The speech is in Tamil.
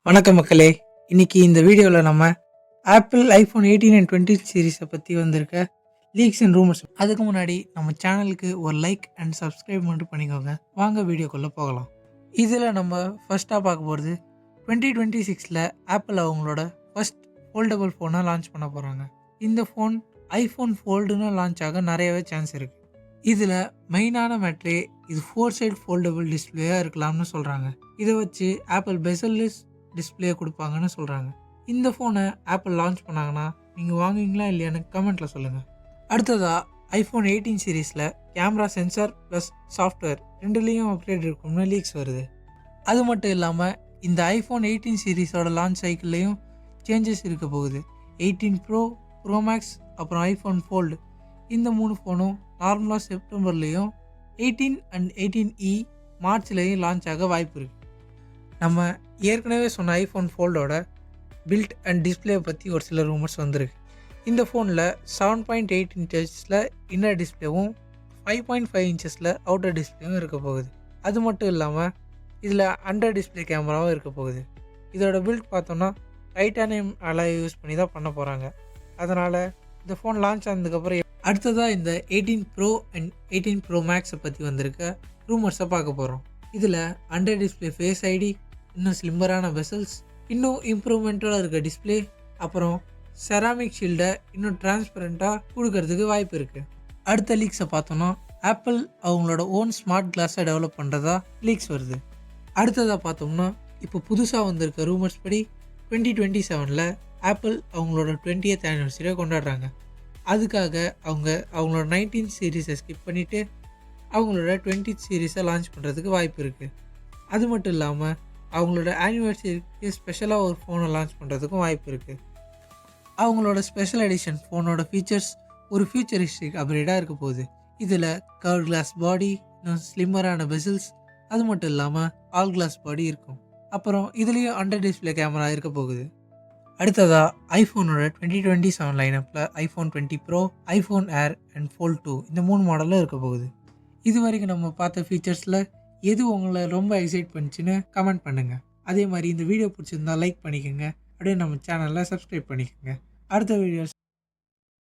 வணக்கம் மக்களே. இன்னைக்கு இந்த வீடியோவில் நம்ம ஆப்பிள் ஐஃபோன் 18 அண்ட் 20 சீரிஸை பற்றி வந்திருக்க லீக்ஸ் அண்ட் ரூமர்ஸ். அதுக்கு முன்னாடி நம்ம சேனலுக்கு ஒரு லைக் அண்ட் சப்ஸ்கிரைப் மட்டும் பண்ணிக்கோங்க. வாங்க வீடியோக்குள்ளே போகலாம். இதில் நம்ம ஃபர்ஸ்ட்டாக பார்க்க போகிறது 2026 ஆப்பிள் அவங்களோட ஃபர்ஸ்ட் ஃபோல்டபுள் ஃபோனை லான்ச் பண்ண போகிறாங்க. இந்த ஃபோன் ஐஃபோன் ஃபோல்டுன்னு லான்ச் ஆக நிறையவே சான்ஸ் இருக்குது. இதில் மெயினான மேட்ரே இது 4 சைடு ஃபோல்டபுள் டிஸ்பிளேயாக இருக்கலாம்னு சொல்கிறாங்க. இதை வச்சு ஆப்பிள் பெசல்லெஸ் டிஸ்பிளே கொடுப்பாங்கன்னு சொல்கிறாங்க. இந்த ஃபோனை ஆப்பிள் லான்ச் பண்ணாங்கன்னா நீங்கள் வாங்குவீங்களா இல்லையான்னு கமெண்ட்டில் சொல்லுங்கள். அடுத்ததாக ஐஃபோன் 18 சீரீஸில் கேமரா சென்சார் ப்ளஸ் சாஃப்ட்வேர் ரெண்டுலேயும் அப்கிரேட் இருக்கும்னு லீக்ஸ் வருது. அது மட்டும் இல்லாமல் இந்த ஐஃபோன் 18 சீரீஸோட லான்ச் சைக்கிள்லேயும் சேஞ்சஸ் இருக்க போகுது. 18 ப்ரோ, ப்ரோ மேக்ஸ், அப்புறம் ஐஃபோன் ஃபோல்டு இந்த 3 ஃபோனும் நார்மலாக செப்டம்பர்லேயும் 18 அண்ட் 18E மார்ச்லேயும் லான்ச் ஆக வாய்ப்பு இருக்குது. நம்ம ஏற்கனவே சொன்ன ஐஃபோன் ஃபோல்டோட பில்ட் அண்ட் டிஸ்பிளே பற்றி ஒரு சில ரூமர்ஸ் வந்திருக்கு. இந்த ஃபோனில் 7.8 இன்ச்சஸில் இன்னர் டிஸ்பிளேவும் 5.5 இன்ச்சஸில் அவுட்டர் டிஸ்பிளேவும் இருக்க போகுது. அது மட்டும் இல்லாமல் இதில் அண்டர் டிஸ்பிளே கேமராவும் இருக்க போகுது. இதோட பில்ட் பார்த்தோன்னா டைட்டானியம் அலாய் யூஸ் பண்ணி தான் பண்ண போகிறாங்க. அதனால் இந்த ஃபோன் லான்ச் ஆனதுக்கப்புறம் அடுத்ததாக இந்த 18 ப்ரோ அண்ட் 18 ப்ரோ மேக்ஸை பற்றி வந்திருக்க ரூமர்ஸை பார்க்க போகிறோம். இதில் அண்டர் டிஸ்பிளே ஃபேஸ் ஐடி, இன்னும் ஸ்லிம்மரான வெசல்ஸ், இன்னும் இம்ப்ரூவ்மெண்ட்டாக இருக்க டிஸ்பிளே, அப்புறம் செராமிக் ஷீல்டை இன்னும் டிரான்ஸ்பரண்ட்டாக கொடுக்கறதுக்கு வாய்ப்பு இருக்குது. அடுத்த லீக்ஸை பார்த்தோன்னா ஆப்பிள் அவங்களோட ஓன் ஸ்மார்ட் கிளாஸை டெவலப் பண்ணுறதா லீக்ஸ் வருது. அடுத்ததாக பார்த்தோம்னா இப்போ புதுசாக வந்திருக்க ரூமர்ஸ் படி 2027 ஆப்பிள் அவங்களோட 20th ஆனிவர்சரியை கொண்டாடுறாங்க. அதுக்காக அவங்களோட 19 சீரீஸை ஸ்கிப் பண்ணிவிட்டு அவங்களோட 20th சீரீஸை லான்ச் பண்ணுறதுக்கு வாய்ப்பு இருக்குது. அது மட்டும் இல்லாமல் அவங்களோட ஆனிவர்சரிக்கு ஸ்பெஷலாக ஒரு ஃபோனை லான்ச் பண்ணுறதுக்கும் வாய்ப்பு இருக்குது. அவங்களோட ஸ்பெஷல் எடிஷன் ஃபோனோட ஃபீச்சர்ஸ் ஒரு ஃபியூச்சரிஸ்டிக் அப்கிரேடாக இருக்க போகுது. இதில் கர்வ் கிளாஸ் பாடி, இன்னும் ஸ்லிம்மரான பெசில்ஸ், அது மட்டும் இல்லாமல் ஆல் கிளாஸ் பாடி இருக்கும். அப்புறம் இதுலேயும் அண்டர் டிஸ்பிளே கேமரா இருக்க போகுது. அடுத்ததாக ஐஃபோனோட 2027 லைனப்பில் iPhone 20 pro, iPhone Air and Fold 2 இந்த 3 மாடலில் இருக்க போகுது. இது வரைக்கும் நம்ம பார்த்த ஃபீச்சர்ஸில் எது உங்களை ரொம்ப எக்ஸைட் பண்ணிச்சுன்னு கமெண்ட் பண்ணுங்கள். அதே மாதிரி இந்த வீடியோ பிடிச்சிருந்தா லைக் பண்ணிக்கோங்க. அப்படியே நம்ம சேனலில் சப்ஸ்கிரைப் பண்ணிக்கோங்க. அடுத்த வீடியோஸ்